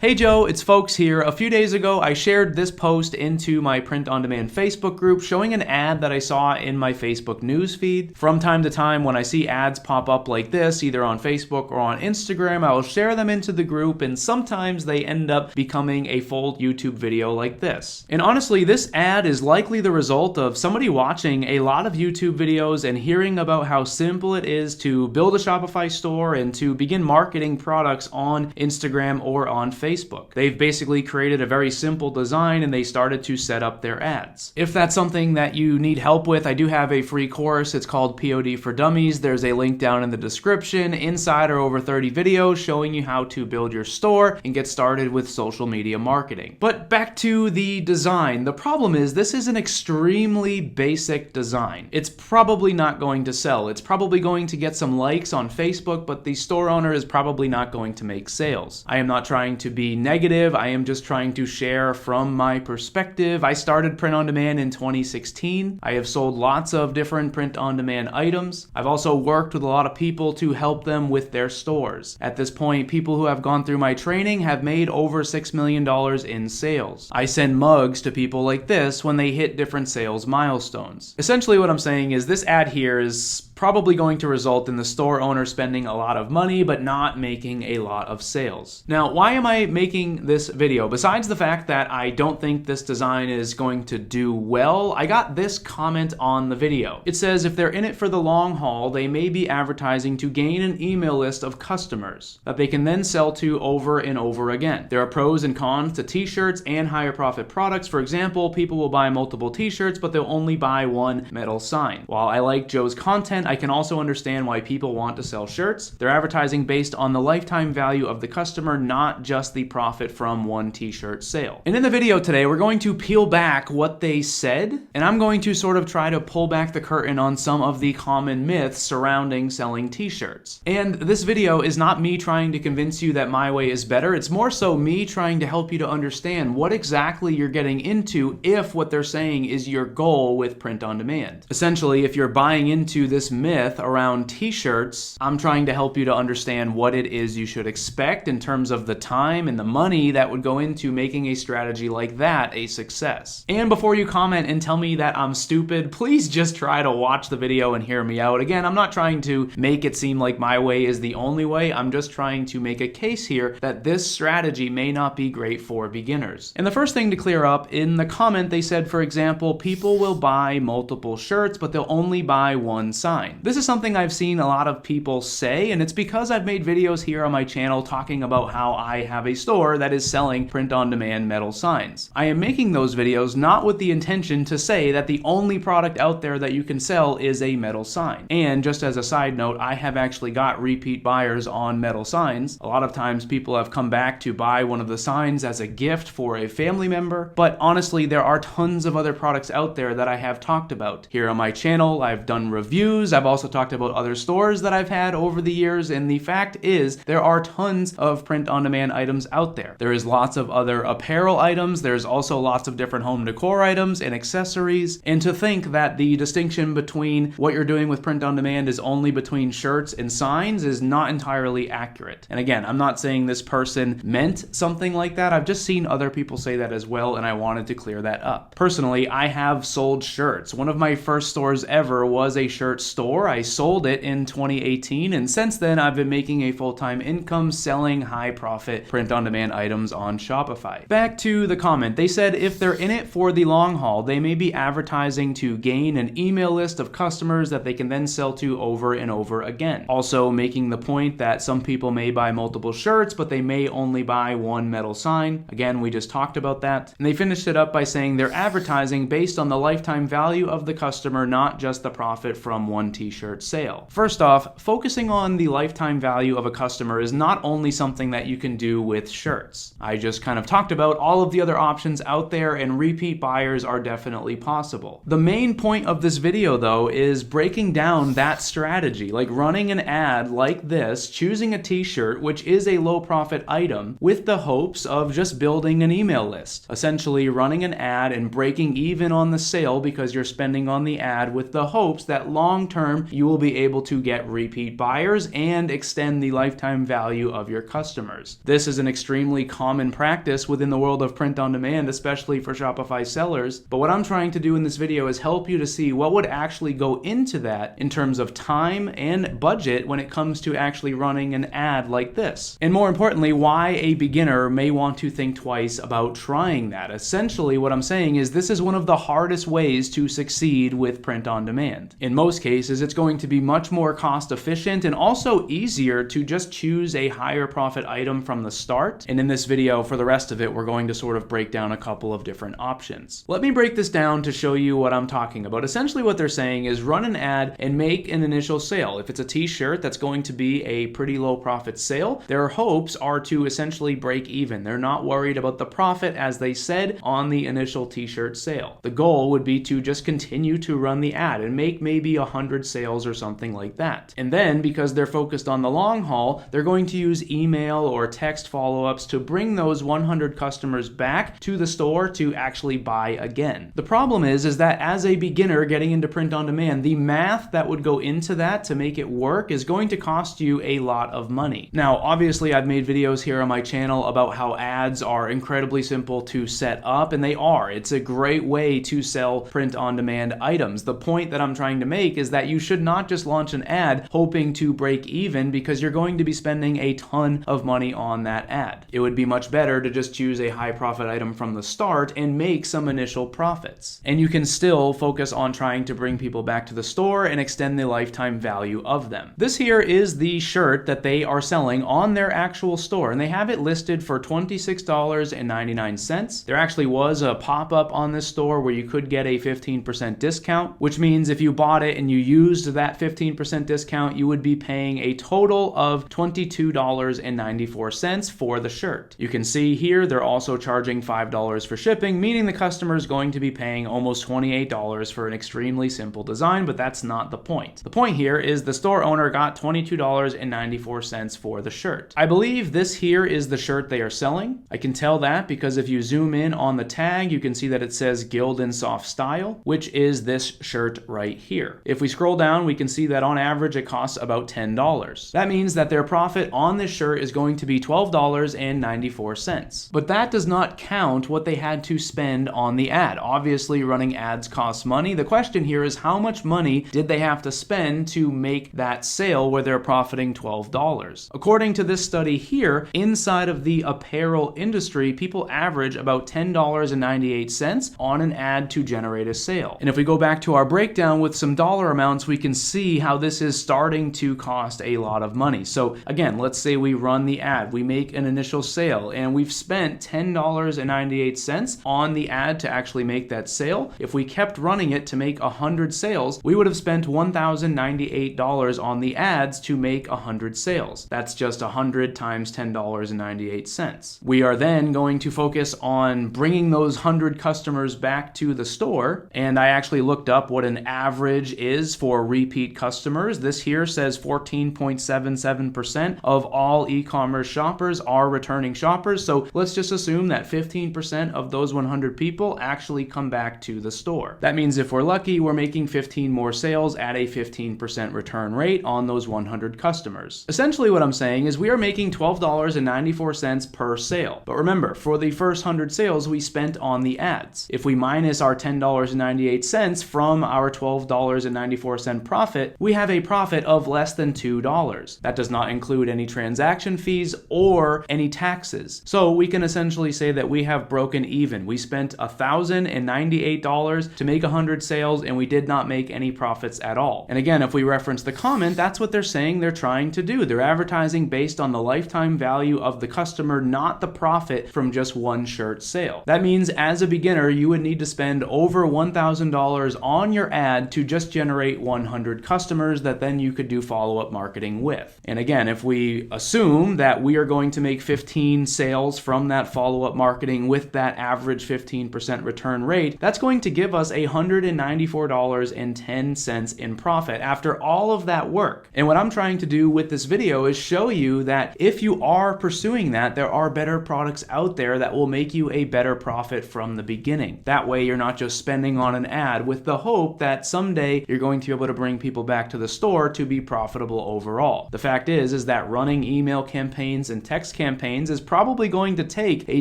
Hey Joe, it's Folks here. A few days ago, I shared this post into my print-on-demand Facebook group showing an ad that I saw in my Facebook newsfeed. From time to time, when I see ads pop up like this, either on Facebook or on Instagram, I will share them into the group, and sometimes they end up becoming a full YouTube video like this. And honestly, this ad is likely the result of somebody watching a lot of YouTube videos and hearing about how simple it is to build a Shopify store and to begin marketing products on Instagram or on Facebook. They've basically created a very simple design and they started to set up their ads. If that's something that you need help with, I do have a free course. It's called POD for Dummies. There's a link down in the description. Inside are over 30 videos showing you how to build your store and get started with social media marketing. But back to the design. The problem is this is an extremely basic design. It's probably not going to sell. It's probably going to get some likes on Facebook, but the store owner is probably not going to make sales. I am not trying to be negative. I am just trying to share from my perspective. I started print on demand in 2016. I have sold lots of different print on demand items. I've also worked with a lot of people to help them with their stores. At this point, people who have gone through my training have made over $6 million in sales. I send mugs to people like this when they hit different sales milestones. Essentially what I'm saying is this ad here is probably going to result in the store owner spending a lot of money but not making a lot of sales. Now, why am I making this video? Besides the fact that I don't think this design is going to do well, I got this comment on the video. It says, if they're in it for the long haul, they may be advertising to gain an email list of customers that they can then sell to over and over again. There are pros and cons to t-shirts and higher profit products. For example, people will buy multiple t-shirts, but they'll only buy one metal sign. While I like Joe's content, I can also understand why people want to sell shirts. They're advertising based on the lifetime value of the customer, not just the profit from one t-shirt sale. And in the video today, we're going to peel back what they said, and I'm going to sort of try to pull back the curtain on some of the common myths surrounding selling t-shirts. And this video is not me trying to convince you that my way is better. It's more so me trying to help you to understand what exactly you're getting into if what they're saying is your goal with print on demand. Essentially, if you're buying into this myth around t-shirts, I'm trying to help you to understand what it is you should expect in terms of the time and the money that would go into making a strategy like that a success. And before you comment and tell me that I'm stupid, please just try to watch the video and hear me out. Again, I'm not trying to make it seem like my way is the only way. I'm just trying to make a case here that this strategy may not be great for beginners. And the first thing to clear up, in the comment they said, for example, people will buy multiple shirts, but they'll only buy one sign. This is something I've seen a lot of people say, and it's because I've made videos here on my channel talking about how I have a store that is selling print-on-demand metal signs. I am making those videos not with the intention to say that the only product out there that you can sell is a metal sign. And just as a side note, I have actually got repeat buyers on metal signs. A lot of times people have come back to buy one of the signs as a gift for a family member, but honestly, there are tons of other products out there that I have talked about. Here on my channel, I've done reviews. I've also talked about other stores that I've had over the years, and the fact is there are tons of print-on-demand items out there. There is lots of other apparel items. There's also lots of different home decor items and accessories, and to think that the distinction between what you're doing with print-on-demand is only between shirts and signs is not entirely accurate. And again, I'm not saying this person meant something like that. I've just seen other people say that as well, and I wanted to clear that up. Personally, I have sold shirts. One of my first stores ever was a shirt store. I sold it in 2018, and since then I've been making a full-time income selling high-profit print-on-demand items on Shopify. Back to the comment. They said if they're in it for the long haul, they may be advertising to gain an email list of customers that they can then sell to over and over again. Also making the point that some people may buy multiple shirts, but they may only buy one metal sign. Again, we just talked about that. And they finished it up by saying they're advertising based on the lifetime value of the customer, not just the profit from one t-shirt sale. First off, focusing on the lifetime value of a customer is not only something that you can do with shirts. I just kind of talked about all of the other options out there, and repeat buyers are definitely possible. The main point of this video though is breaking down that strategy, like running an ad like this, choosing a t-shirt, which is a low profit item, with the hopes of just building an email list. Essentially running an ad and breaking even on the sale because you're spending on the ad with the hopes that long term term, you will be able to get repeat buyers and extend the lifetime value of your customers. This is an extremely common practice within the world of print on demand, especially for Shopify sellers. But what I'm trying to do in this video is help you to see what would actually go into that in terms of time and budget when it comes to actually running an ad like this. And more importantly, why a beginner may want to think twice about trying that. Essentially, what I'm saying is this is one of the hardest ways to succeed with print on demand. In most cases, it's going to be much more cost efficient and also easier to just choose a higher profit item from the start. And in this video, for the rest of it, we're going to sort of break down a couple of different options. Let me break this down to show you what I'm talking about. Essentially, what they're saying is run an ad and make an initial sale. If it's a t-shirt, that's going to be a pretty low profit sale. Their hopes are to essentially break even. They're not worried about the profit, as they said, on the initial t-shirt sale. The goal would be to just continue to run the ad and make maybe 100 sales or something like that. And then, because they're focused on the long haul, they're going to use email or text follow-ups to bring those 100 customers back to the store to actually buy again. The problem is that as a beginner getting into print on demand, the math that would go into that to make it work is going to cost you a lot of money. Now, obviously, I've made videos here on my channel about how ads are incredibly simple to set up, and they are. It's a great way to sell print on demand items. The point that I'm trying to make is that you should not just launch an ad hoping to break even, because you're going to be spending a ton of money on that ad. It would be much better to just choose a high profit item from the start and make some initial profits. And you can still focus on trying to bring people back to the store and extend the lifetime value of them. This here is the shirt that they are selling on their actual store, and they have it listed for $26.99. There actually was a pop-up on this store where you could get a 15% discount, which means if you bought it and you used that 15% discount, you would be paying a total of $22.94 for the shirt. You can see here they're also charging $5 for shipping, meaning the customer is going to be paying almost $28 for an extremely simple design, but that's not the point. The point here is the store owner got $22.94 for the shirt. I believe this here is the shirt they are selling. I can tell that because if you zoom in on the tag, you can see that it says Gildan Soft Style, which is this shirt right here. If we scroll down, we can see that on average it costs about $10. That means that their profit on this shirt is going to be $12.94. But that does not count what they had to spend on the ad. Obviously, running ads costs money. The question here is how much money did they have to spend to make that sale where they're profiting $12? According to this study here, inside of the apparel industry, people average about $10.98 on an ad to generate a sale. And if we go back to our breakdown with some dollar amounts, we can see how this is starting to cost a lot of money. So again, let's say we run the ad, we make an initial sale, and we've spent $10.98 on the ad to actually make that sale. If we kept running it to make 100 sales, we would have spent $1,098 on the ads to make 100 sales. That's just 100 times $10.98. We are then going to focus on bringing those 100 customers back to the store, and I actually looked up what an average is for repeat customers. This here says 14.77% of all e-commerce shoppers are returning shoppers, so let's just assume that 15% of those 100 people actually come back to the store. That means if we're lucky, we're making 15 more sales at a 15% return rate on those 100 customers. Essentially what I'm saying is we are making $12.94 per sale. But remember, for the first 100 sales we spent on the ads. If we minus our $10.98 from our $12.94 profit, we have a profit of less than $2. That does not include any transaction fees or any taxes. So we can essentially say that we have broken even. We spent $1,098 to make 100 sales and we did not make any profits at all. And again, if we reference the comment, that's what they're saying they're trying to do. They're advertising based on the lifetime value of the customer, not the profit from just one shirt sale. That means as a beginner, you would need to spend over $1,000 on your ad to just generate 100 customers that then you could do follow-up marketing with. And again, if we assume that we are going to make 15 sales from that follow-up marketing with that average 15% return rate, that's going to give us $194.10 in profit after all of that work. And what I'm trying to do with this video is show you that if you are pursuing that, there are better products out there that will make you a better profit from the beginning. That way you're not just spending on an ad with the hope that someday you're going to be able to bring people back to the store to be profitable overall. The fact is that running email campaigns and text campaigns is probably going to take a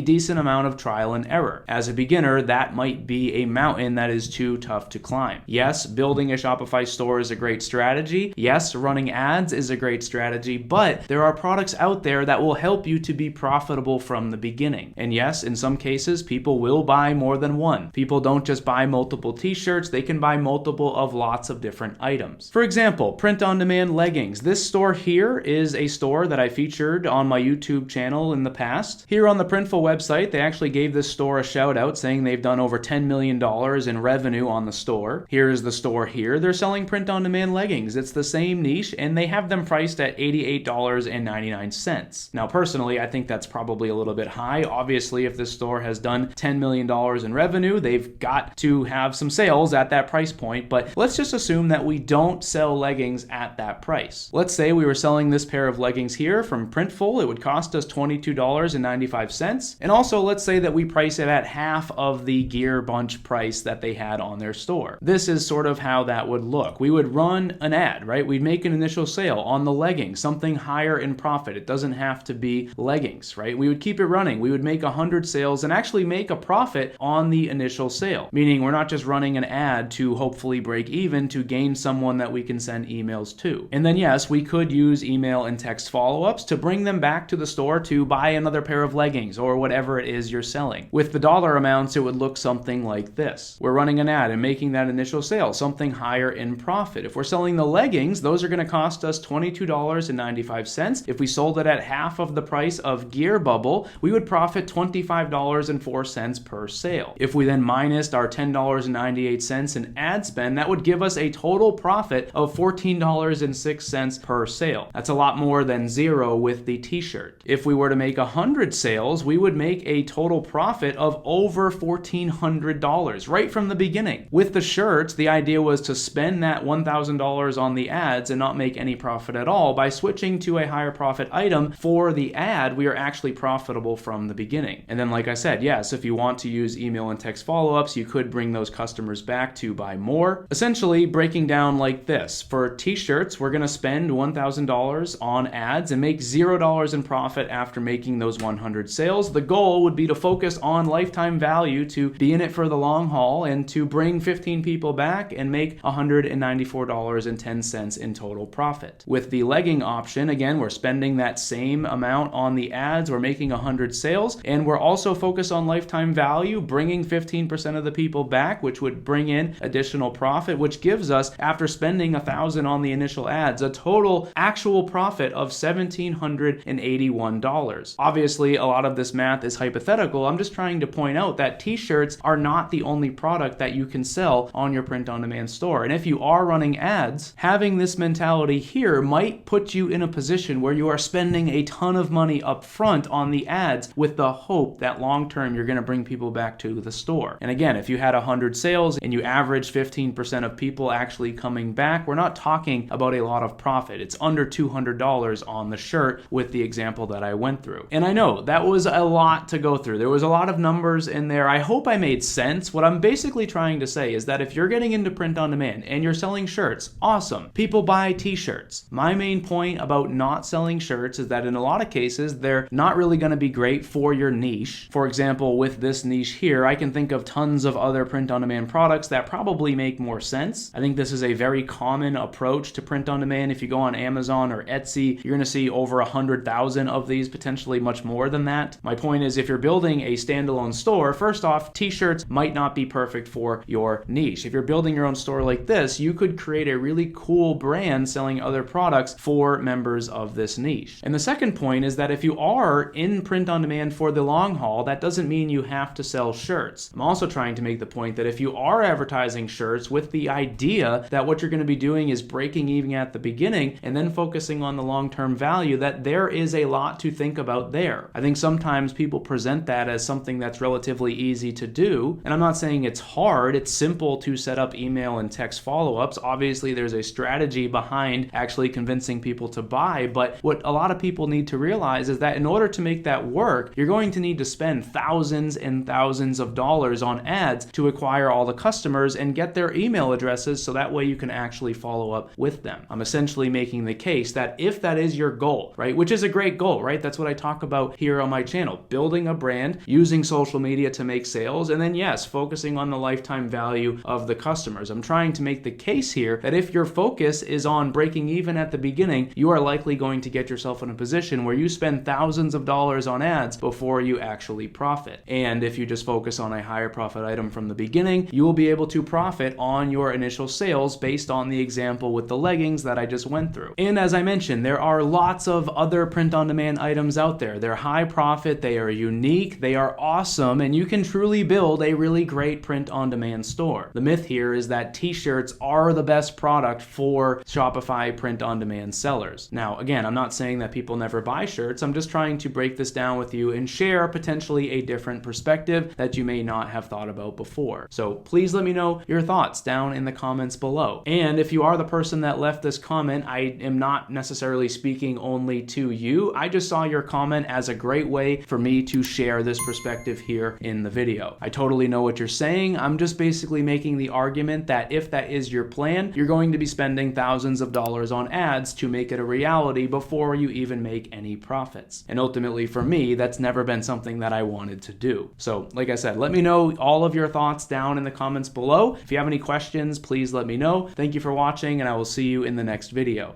decent amount of trial and error. As a beginner, that might be a mountain that is too tough to climb. Yes, building a Shopify store is a great strategy. Yes, running ads is a great strategy, but there are products out there that will help you to be profitable from the beginning. And yes, in some cases, people will buy more than one. People don't just buy multiple t-shirts, they can buy multiple of lots of different items. For example, print-on-demand leggings. This store here is a store that I featured on my YouTube channel in the past. Here on the Printful website, they actually gave this store a shout out saying they've done over $10 million in revenue on the store. Here's the store here. They're selling print-on-demand leggings. It's the same niche and they have them priced at $88.99. Now, personally, I think that's probably a little bit high. Obviously, if this store has done $10 million in revenue, they've got to have some sales at that price point, but let's just assume that we don't sell leggings at that price. Let's say we were selling this pair of leggings here from Printful. It would cost us $22.95. And also, let's say that we price it at half of the Gear Bunch price that they had on their store. This is sort of how that would look. We would run an ad, right? We'd make an initial sale on the leggings, something higher in profit. It doesn't have to be leggings, right? We would keep it running. We would make 100 sales and actually make a profit on the initial sale, meaning we're not just running an ad to hopefully break even to gain someone that we can send emails to. And then yes, we could use email and text follow-ups to bring them back to the store to buy another pair of leggings or whatever it is you're selling. With the dollar amounts, it would look something like this. We're running an ad and making that initial sale, something higher in profit. If we're selling the leggings, those are going to cost us $22.95. If we sold it at half of the price of Gear Bubble, we would profit $25.04 per sale. If we then minused our $10.98 in ad spend, that would give us a total profit of $14.06 per sale. That's a lot more than zero with the t-shirt. If we were to make 100 sales, we would make a total profit of over $1,400 right from the beginning. With the shirts, the idea was to spend that $1,000 on the ads and not make any profit at all. By switching to a higher profit item for the ad, we are actually profitable from the beginning. And then, like I said, yes, if you want to use email and text follow-ups, you could bring those customers back to buy more. Essentially, breaking down like this. For t-shirts, we're going to spend $1,000 on ads and make $0 in profit after making those 100 sales. The goal would be to focus on lifetime value, to be in it for the long haul, and to bring 15 people back and make $194.10 in total profit. With the legging option, again, we're spending that same amount on the ads, we're making 100 sales, and we're also focused on lifetime value, bringing 15% of the people back, which would bring in additional profit, which gives us, after spending $1,000 on the initial ads, a total actual profit of $1,781. Obviously, a lot of this math is hypothetical. I'm just trying to point out that t-shirts are not the only product that you can sell on your print-on-demand store. And if you are running ads, having this mentality here might put you in a position where you are spending a ton of money up front on the ads with the hope that long-term you're going to bring people back to the store. And again, if you had 100 sales and you average 15% of people actually coming back, we're not talking about a lot of profit. It's under $200 on the shirt with the example that I went through. And I know that was a lot to go through. There was a lot of numbers in there. I hope I made sense. What I'm basically trying to say is that if you're getting into print on demand and you're selling shirts, awesome. People buy t-shirts. My main point about not selling shirts is that in a lot of cases, they're not really going to be great for your niche. For example, with this niche here, I can think of tons of other print on demand products that probably make more sense. I think this is a very common approach to print on demand. If you go on Amazon or Etsy, you're going to see over 100,000 of these, potentially much more than that. My point is, if you're building a standalone store, first off, t-shirts might not be perfect for your niche. If you're building your own store like this, you could create a really cool brand selling other products for members of this niche. And the second point is that if you are in print on demand for the long haul, that doesn't mean you have to sell shirts. I'm also trying to make the point that if you are advertising shirts with the idea that what you're going to be doing is breaking even at the beginning and then focusing on the long-term value, that there is a lot to think about there. I think sometimes people present that as something that's relatively easy to do, and I'm not saying it's hard. It's simple to set up email and text follow-ups. Obviously, there's a strategy behind actually convincing people to buy, but what a lot of people need to realize is that in order to make that work, you're going to need to spend thousands and thousands of dollars on ads to acquire all the customers and get their email addresses so that way you can actually follow up with them. I'm essentially making the case that if that is your goal, right, which is a great goal, right? That's what I talk about here on my channel, building a brand, using social media to make sales, and then yes, focusing on the lifetime value of the customers. I'm trying to make the case here that if your focus is on breaking even at the beginning, you are likely going to get yourself in a position where you spend thousands of dollars on ads before you actually profit. And if you just focus on a higher profit item from the beginning, you will be able to profit on your initial sales based on the example with the leggings that I just went through. And as I mentioned, there are lots of other print-on-demand items out there. They're high profit, they are unique, they are awesome, and you can truly build a really great print-on-demand store. The myth here is that t-shirts are the best product for Shopify print-on-demand sellers. Now, again, I'm not saying that people never buy shirts. I'm just trying to break this down with you and share potentially a different perspective that you may not have thought about before. So please let me know your thoughts down in the comments below. And if you are the person that left this comment, I am not necessarily speaking only to you. I just saw your comment as a great way for me to share this perspective here in the video. I totally know what you're saying. I'm just basically making the argument that if that is your plan, you're going to be spending thousands of dollars on ads to make it a reality before you even make any profits. And ultimately for me, that's never been something that I wanted to do. So like I said, let me know all of your thoughts down in the comments below. If you have any questions, please let me know. Thank you for watching, and I will see you in the next video.